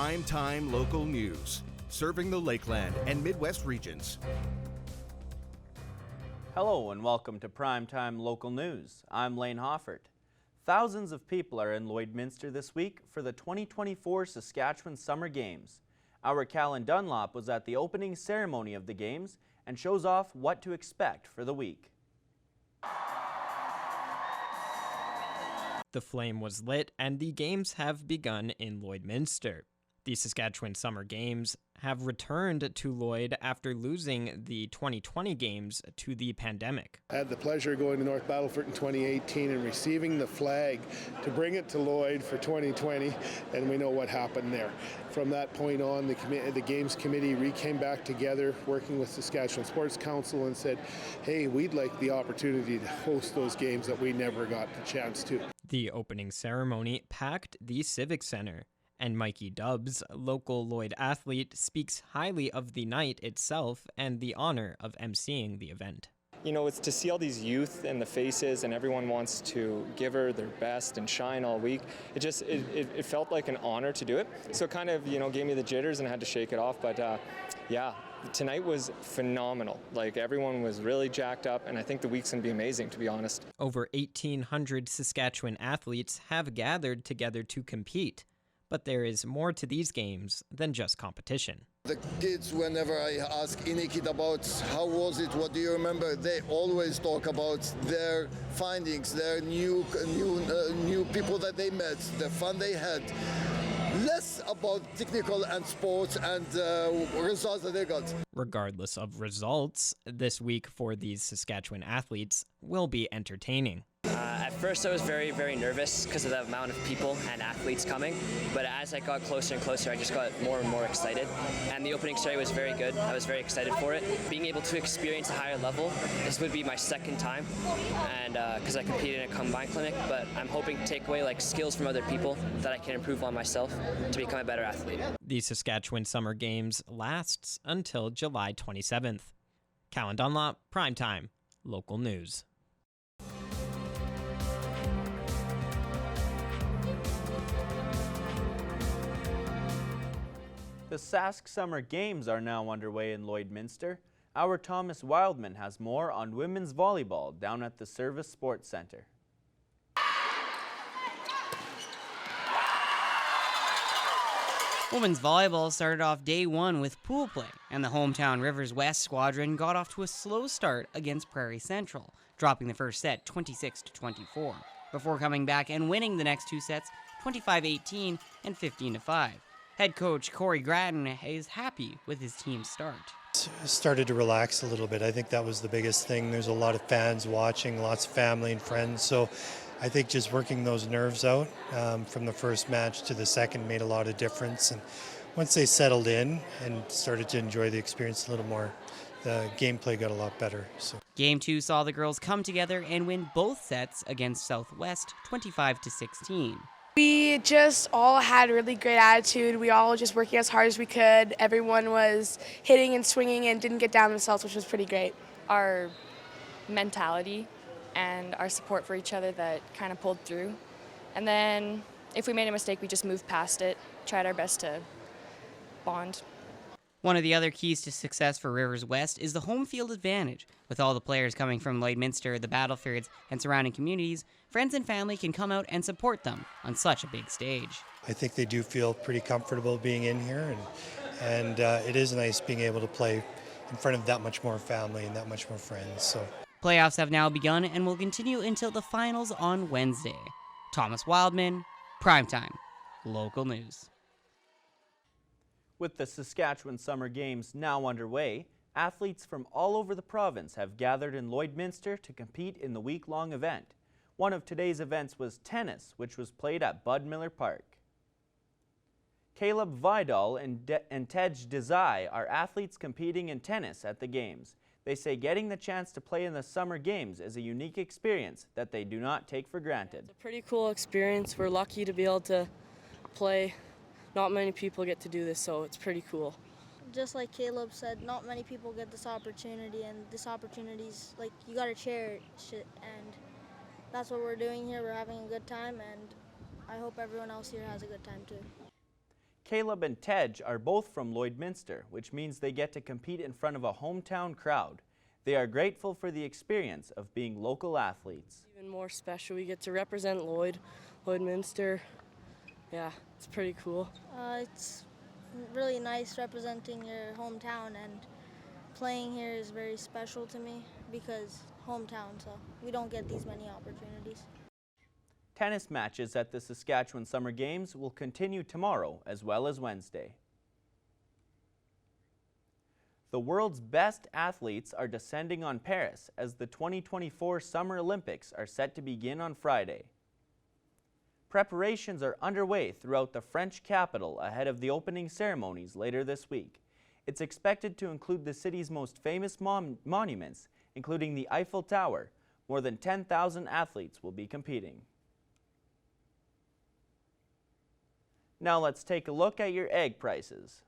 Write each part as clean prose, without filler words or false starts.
Primetime local news, serving the Lakeland and Midwest regions. Hello and welcome to Primetime Local News. I'm Lane Hoffert. Thousands of people are in Lloydminster this week for the 2024 Saskatchewan Summer Games. Our Callan Dunlop was at the opening ceremony of the Games and shows off what to expect for the week. The flame was lit and the Games have begun in Lloydminster. The Saskatchewan Summer Games have returned to Lloyd after losing the 2020 Games to the pandemic. I had the pleasure of going to North Battleford in 2018 and receiving the flag to bring it to Lloyd for 2020, and we know what happened there. From that point on, the Games Committee came back together, working with Saskatchewan Sports Council, and said, hey, we'd like the opportunity to host those games that we never got the chance to. The opening ceremony packed the Civic Centre, and Mikey Dubbs, local Lloyd athlete, speaks highly of the night itself and the honor of emceeing the event. You know, it's to see all these youth and the faces, and everyone wants to give her their best and shine all week. It felt like an honor to do it. So it kind of, gave me the jitters and I had to shake it off. But yeah, tonight was phenomenal. Like, everyone was really jacked up, and I think the week's gonna be amazing, to be honest. Over 1,800 Saskatchewan athletes have gathered together to compete. But there is more to these games than just competition. The kids, whenever I ask any kid about how was it, what do you remember, they always talk about their findings, their new people that they met, the fun they had. Less about technical and sports and results that they got. Regardless of results, this week for these Saskatchewan athletes will be entertaining. At first I was very, very nervous because of the amount of people and athletes coming, but as I got closer and closer, I just got more and more excited. And the opening ceremony was very good. I was very excited for it. Being able to experience a higher level, this would be my second time, and because I competed in a combined clinic, but I'm hoping to take away skills from other people that I can improve on myself to become a better athlete. The Saskatchewan Summer Games lasts until July 27th. Callan Dunlop, Primetime, Local News. The Sask Summer Games are now underway in Lloydminster. Our Thomas Wildman has more on women's volleyball down at the Service Sports Centre. Women's volleyball started off day one with pool play, and the hometown Rivers West squadron got off to a slow start against Prairie Central, dropping the first set 26-24, before coming back and winning the next two sets 25-18 and 15-5. Head coach Corey Gratton is happy with his team's start. Started to relax a little bit. I think that was the biggest thing. There's a lot of fans watching, lots of family and friends. So I think just working those nerves out from the first match to the second made a lot of difference. And once they settled in and started to enjoy the experience a little more, the gameplay got a lot better. So Game 2 saw the girls come together and win both sets against Southwest 25-16. We just all had a really great attitude. We all just working as hard as we could. Everyone was hitting and swinging and didn't get down themselves, which was pretty great. Our mentality and our support for each other that kind of pulled through. And then if we made a mistake, we just moved past it, tried our best to bond. One of the other keys to success for Rivers West is the home field advantage. With all the players coming from Lloydminster, the Battlefields, and surrounding communities, friends and family can come out and support them on such a big stage. I think they do feel pretty comfortable being in here, and it is nice being able to play in front of that much more family and that much more friends. So playoffs have now begun and will continue until the finals on Wednesday. Thomas Wildman, Primetime, Local News. With the Saskatchewan Summer Games now underway, athletes from all over the province have gathered in Lloydminster to compete in the week-long event. One of today's events was tennis, which was played at Bud Miller Park. Caleb Vidal and Tej Desai are athletes competing in tennis at the Games. They say getting the chance to play in the Summer Games is a unique experience that they do not take for granted. It's a pretty cool experience. We're lucky to be able to play. Not many people get to do this, so it's pretty cool. Just like Caleb said, not many people get this opportunity, and this opportunity's you gotta cherish it, and that's what we're doing here. We're having a good time, and I hope everyone else here has a good time too. Caleb and Tej are both from Lloydminster, which means they get to compete in front of a hometown crowd. They are grateful for the experience of being local athletes. Even more special, we get to represent Lloydminster. Yeah, it's pretty cool. It's really nice representing your hometown, and playing here is very special to me because hometown, so we don't get these many opportunities. Tennis matches at the Saskatchewan Summer Games will continue tomorrow as well as Wednesday. The world's best athletes are descending on Paris as the 2024 Summer Olympics are set to begin on Friday. Preparations are underway throughout the French capital ahead of the opening ceremonies later this week. It's expected to include the city's most famous monuments, including the Eiffel Tower. More than 10,000 athletes will be competing. Now let's take a look at your egg prices.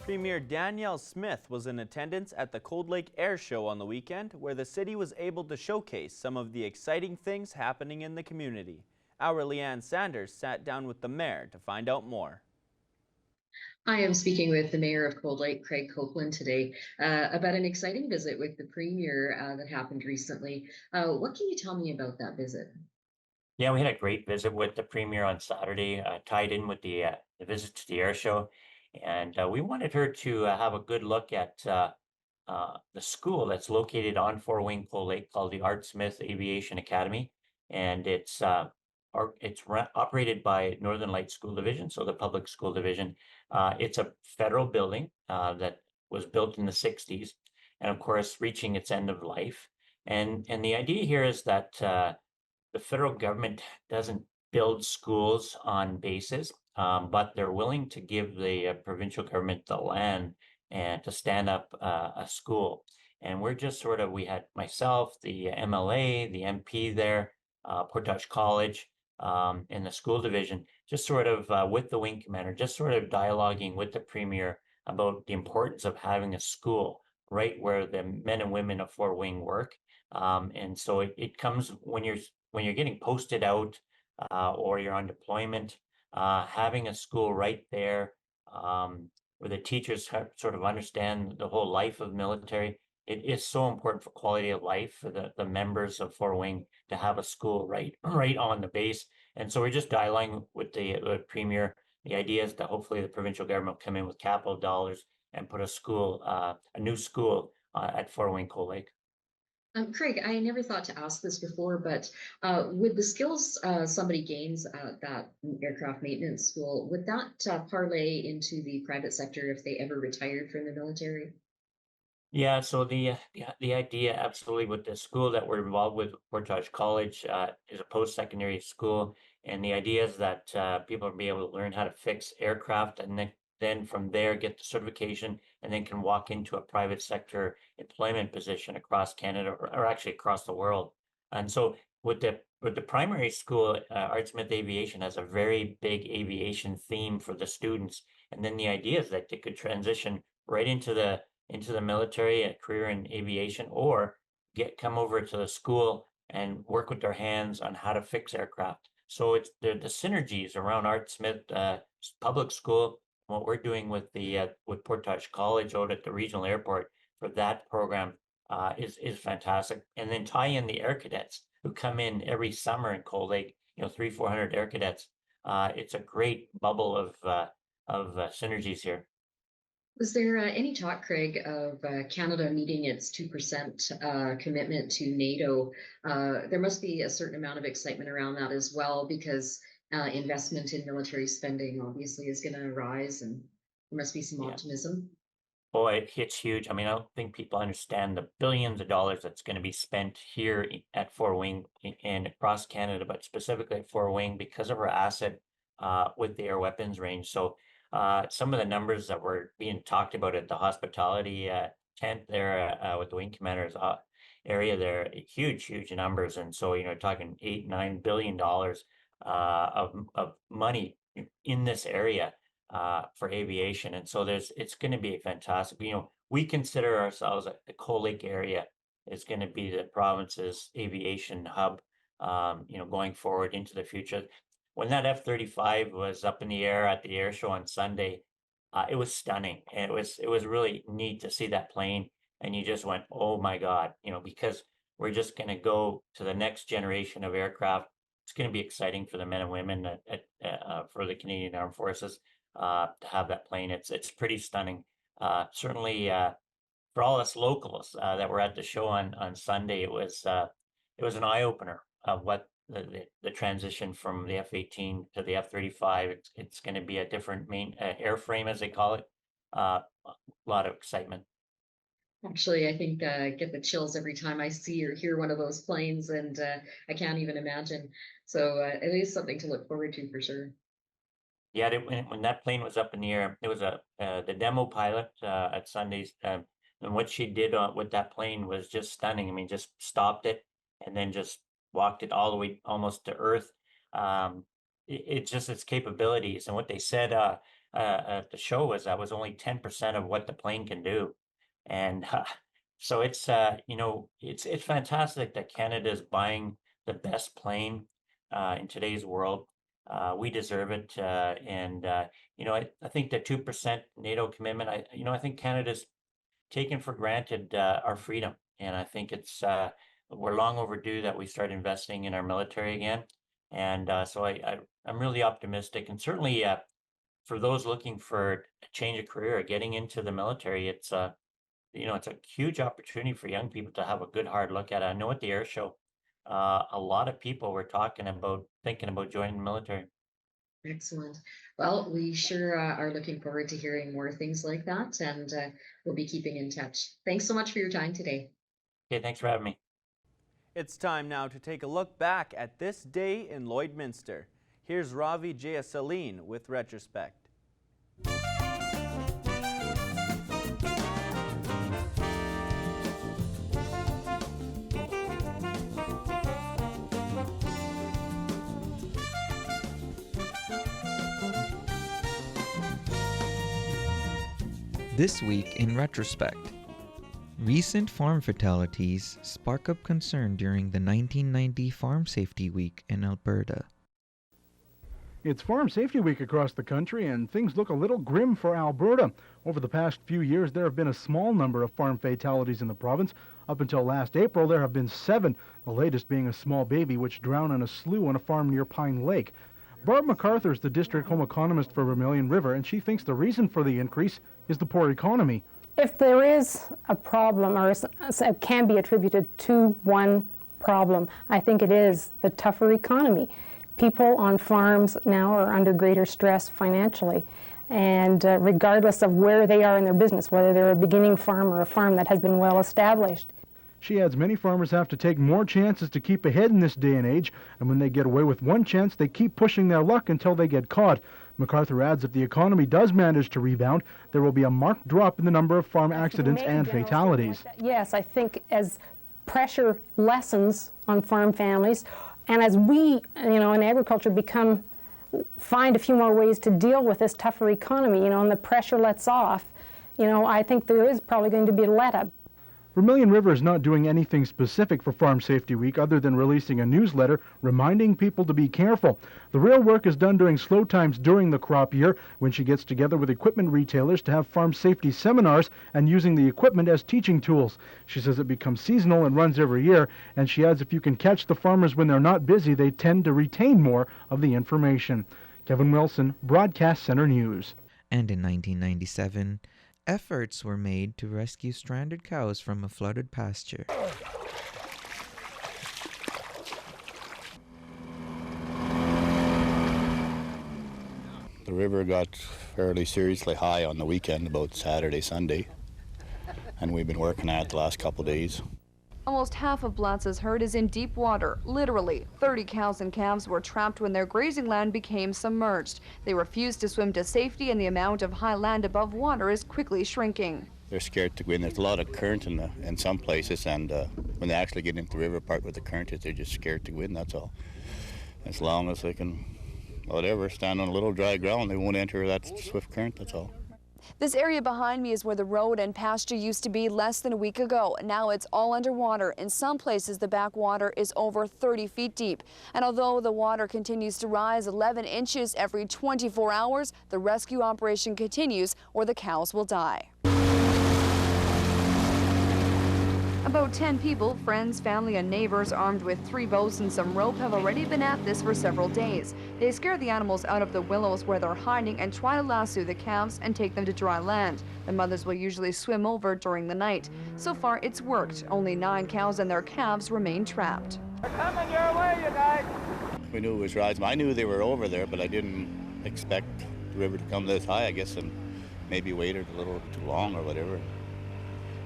Premier Danielle Smith was in attendance at the Cold Lake Air Show on the weekend, where the city was able to showcase some of the exciting things happening in the community. Our Leanne Sanders sat down with the mayor to find out more. I am speaking with the mayor of Cold Lake, Craig Copeland, today about an exciting visit with the premier that happened recently. What can you tell me about that visit? Yeah, we had a great visit with the premier on Saturday, tied in with the visit to the air show. And we wanted her to have a good look at the school that's located on Four Wing Cold Lake called the Art Smith Aviation Academy. And it's operated by Northern Lights School Division, so the public school division. It's a federal building that was built in the 60s, and of course, reaching its end of life. And the idea here is that the federal government doesn't build schools on bases, but they're willing to give the provincial government the land and to stand up a school. And we're just sort of, we had myself, the MLA, the MP there, Portage College, in the school division, just sort of with the wing commander, just sort of dialoguing with the premier about the importance of having a school right where the men and women of Fort Wing work. And so it comes when you're getting posted out or you're on deployment, having a school right there where the teachers sort of understand the whole life of military. It is so important for quality of life for the members of Fort Wing to have a school right on the base. And so we're just dialoguing with the premier. The idea is that hopefully the provincial government will come in with capital dollars and put a new school at Fort Wing Cold Lake. Craig, I never thought to ask this before, but with the skills somebody gains at that aircraft maintenance school, would that parlay into the private sector if they ever retired from the military? Yeah, so the idea absolutely with the school that we're involved with, Portage College, is a post-secondary school, and the idea is that people will be able to learn how to fix aircraft, and then from there get the certification, and then can walk into a private sector employment position across Canada or actually across the world. And so with the primary school, Art Smith Aviation has a very big aviation theme for the students, and then the idea is that they could transition right into the military, a career in aviation, or come over to the school and work with their hands on how to fix aircraft. So it's the synergies around Art Smith Public School, what we're doing with with Portage College out at the regional airport for that program is fantastic. And then tie in the air cadets who come in every summer in Cold Lake, 300-400 air cadets. It's a great bubble of synergies here. Was there any talk, Craig, of Canada meeting its 2% commitment to NATO? There must be a certain amount of excitement around that as well, because investment in military spending obviously is going to rise, and there must be some optimism. Boy, it's huge. I mean, I don't think people understand the billions of dollars that's going to be spent here at Fort Wing and across Canada, but specifically at Fort Wing because of our asset with the air weapons range. So some of the numbers that were being talked about at the hospitality tent there with the wing commanders area there, huge numbers. And so, talking $8-9 billion of money in this area for aviation. And so it's going to be fantastic. We consider ourselves the Cold Lake area is going to be the province's aviation hub, going forward into the future. When that F-35 was up in the air at the air show on Sunday, it was stunning. And it was really neat to see that plane. And you just went, oh my God, because we're just going to go to the next generation of aircraft. It's going to be exciting for the men and women for the Canadian Armed Forces to have that plane. It's pretty stunning. Certainly for all us locals that were at the show on Sunday, it was an eye opener of what the transition from the F-18 to the F-35. It's going to be a different main airframe, as they call it. A lot of excitement. Actually, I think get the chills every time I see or hear one of those planes, and I can't even imagine. So it is something to look forward to for sure. Yeah, when that plane was up in the air, it was the demo pilot at Sunday's, and what she did with that plane was just stunning. I mean, just stopped it and then just walked it all the way almost to Earth. It's just its capabilities, and what they said at the show was that was only 10% of what the plane can do. And so it's it's fantastic that Canada is buying the best plane in today's world. We deserve it, and I think the 2% NATO commitment. I think Canada's taken for granted our freedom, and I think we're long overdue that we start investing in our military again. And so I'm really optimistic, and certainly for those looking for a change of career, getting into the military, it's a huge opportunity for young people to have a good hard look at it. I know at the air show, a lot of people were thinking about joining the military. Excellent. Well, we sure are looking forward to hearing more things like that, and we'll be keeping in touch. Thanks so much for your time today. Okay, thanks for having me. It's time now to take a look back at this day in Lloydminster. Here's Ravi Jayasaleen with Retrospect. This week in Retrospect. Recent farm fatalities spark up concern during the 1990 Farm Safety Week in Alberta. It's Farm Safety Week across the country, and things look a little grim for Alberta. Over the past few years, there have been a small number of farm fatalities in the province. Up until last April, there have been 7, the latest being a small baby which drowned in a slough on a farm near Pine Lake. Barb MacArthur is the district home economist for Vermilion River, and she thinks the reason for the increase is the poor economy. If there is a problem, or it can be attributed to one problem, I think it is the tougher economy. People on farms now are under greater stress financially, and regardless of where they are in their business, whether they're a beginning farm or a farm that has been well established. She adds many farmers have to take more chances to keep ahead in this day and age, and when they get away with one chance, they keep pushing their luck until they get caught. MacArthur adds if the economy does manage to rebound, there will be a marked drop in the number of farm accidents and fatalities. Yes, I think as pressure lessens on farm families, and as we, in agriculture find a few more ways to deal with this tougher economy, and the pressure lets off, I think there is probably going to be a let-up. Vermilion River is not doing anything specific for Farm Safety Week other than releasing a newsletter reminding people to be careful. The real work is done during slow times during the crop year when she gets together with equipment retailers to have farm safety seminars and using the equipment as teaching tools. She says it becomes seasonal and runs every year, and she adds if you can catch the farmers when they're not busy, they tend to retain more of the information. Kevin Wilson, Broadcast Center News. And in 1997, efforts were made to rescue stranded cows from a flooded pasture. The river got fairly seriously high on the weekend, about Saturday, Sunday, and we've been working at it the last couple of days. Almost half of Blatz's herd is in deep water. Literally, 30 cows and calves were trapped when their grazing land became submerged. They refused to swim to safety, and the amount of high land above water is quickly shrinking. They're scared to go in. There's a lot of current in some places, and when they actually get into the river part where the current is, they're just scared to go in, that's all. As long as they can, whatever, stand on a little dry ground, they won't enter that swift current, that's all. This area behind me is where the road and pasture used to be less than a week ago. Now it's all underwater. In some places, the backwater is over 30 feet deep. And although the water continues to rise 11 inches every 24 hours, the rescue operation continues or the cows will die. About 10 people, friends, family, and neighbors armed with 3 boats and some rope have already been at this for several days. They scare the animals out of the willows where they're hiding and try to lasso the calves and take them to dry land. The mothers will usually swim over during the night. So far, it's worked. Only 9 cows and their calves remain trapped. They're coming your way, you guys. We knew it was rising. I knew they were over there, but I didn't expect the river to come this high, I guess, and maybe waited a little too long or whatever.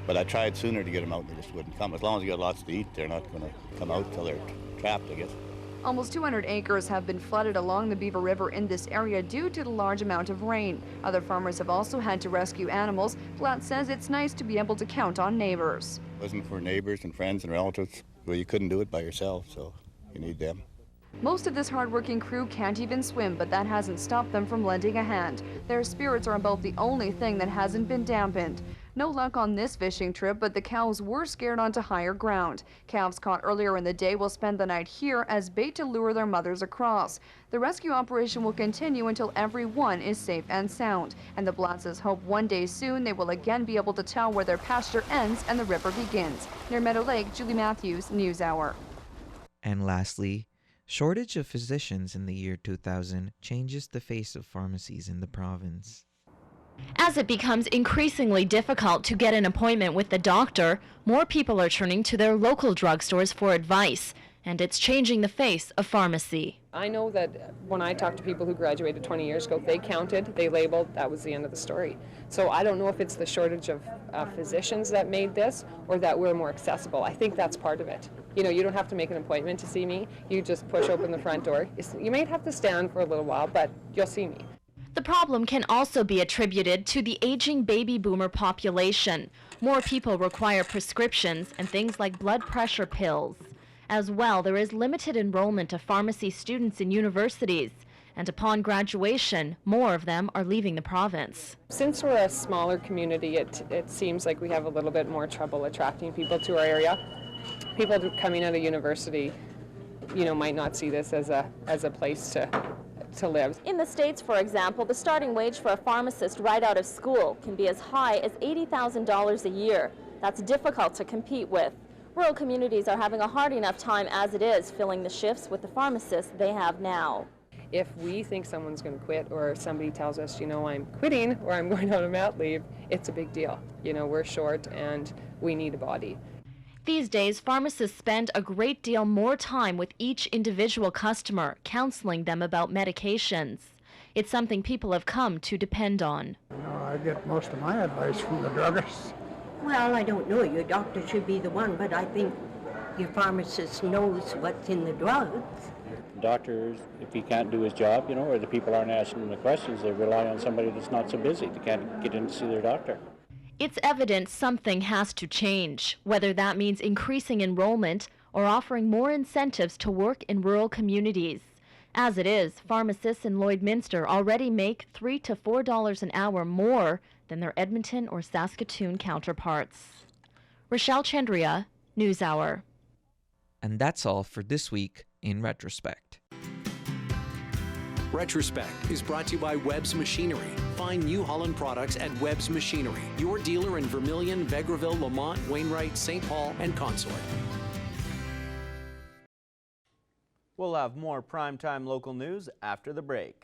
But I tried sooner to get them out, and they just wouldn't come. As long as you got lots to eat, they're not going to come out till they're trapped, I guess. Almost 200 acres have been flooded along the Beaver River in this area due to the large amount of rain. Other farmers have also had to rescue animals. Platt says it's nice to be able to count on neighbors. If it wasn't for neighbors and friends and relatives, well, you couldn't do it by yourself, so you need them. Most of this hard-working crew can't even swim, but that hasn't stopped them from lending a hand. Their spirits are about the only thing that hasn't been dampened. No luck on this fishing trip, but the cows were scared onto higher ground. Calves caught earlier in the day will spend the night here as bait to lure their mothers across. The rescue operation will continue until everyone is safe and sound. And the Blatzes hope one day soon they will again be able to tell where their pasture ends and the river begins. Near Meadow Lake, Julie Matthews, NewsHour. And lastly, shortage of physicians in the year 2000 changes the face of pharmacies in the province. As it becomes increasingly difficult to get an appointment with the doctor, more people are turning to their local drugstores for advice, and it's changing the face of pharmacy. I know that when I talked to people who graduated 20 years ago, they counted, they labeled, that was the end of the story. So I don't know if it's the shortage of physicians that made this or that we're more accessible. I think that's part of it. You know, you don't have to make an appointment to see me. You just push open the front door. You may have to stand for a little while, but you'll see me. The problem can also be attributed to the aging baby boomer population. More people require prescriptions and things like blood pressure pills. As well, there is limited enrollment of pharmacy students in universities, and upon graduation, more of them are leaving the province. Since we're a smaller community, it seems like we have a little bit more trouble attracting people to our area. People coming out of university, you know, might not see this as a place to live. In the States, for example, the starting wage for a pharmacist right out of school can be as high as $80,000 a year. That's difficult to compete with. Rural communities are having a hard enough time as it is filling the shifts with the pharmacists they have now. If we think someone's going to quit or somebody tells us, you know, I'm quitting or I'm going on mat leave, it's a big deal. You know, we're short and we need a body. These days, pharmacists spend a great deal more time with each individual customer, counseling them about medications. It's something people have come to depend on. You know, I get most of my advice from the druggists. Well, I don't know. Your doctor should be the one, but I think your pharmacist knows what's in the drugs. Doctors, if he can't do his job, you know, or the people aren't asking him the questions, they rely on somebody that's not so busy. They can't get in to see their doctor. It's evident something has to change, whether that means increasing enrollment or offering more incentives to work in rural communities. As it is, pharmacists in Lloydminster already make $3 to $4 an hour more than their Edmonton or Saskatoon counterparts. Rochelle Chandria, NewsHour. And that's all for this week in Retrospect. Retrospect is brought to you by Webb's Machinery. Find New Holland products at Webb's Machinery, your dealer in Vermilion, Vegreville, Lamont, Wainwright, St. Paul, and Consort. We'll have more primetime local news after the break.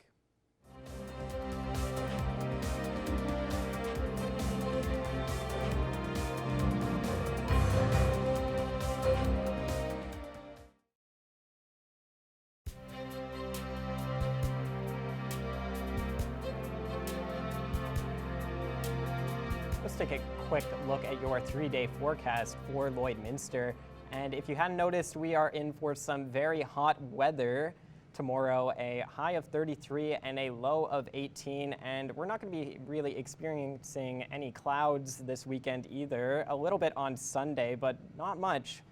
Let's take a quick look at your 3-day forecast for Lloydminster. And if you hadn't noticed, we are in for some very hot weather. Tomorrow, a high of 33 and a low of 18, and we're not going to be really experiencing any clouds this weekend either. A little bit on Sunday, but not much,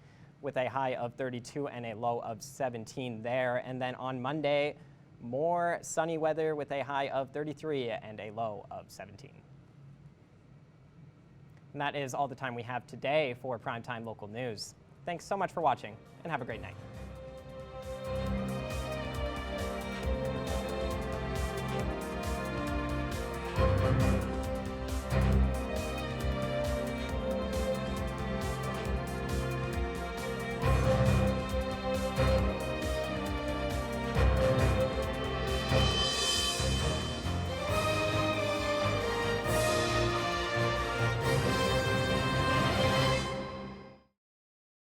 with a high of 32 and a low of 17 there. And then on Monday, more sunny weather with a high of 33 and a low of 17. And that is all the time we have today for Primetime Local News. Thanks so much for watching, and have a great night.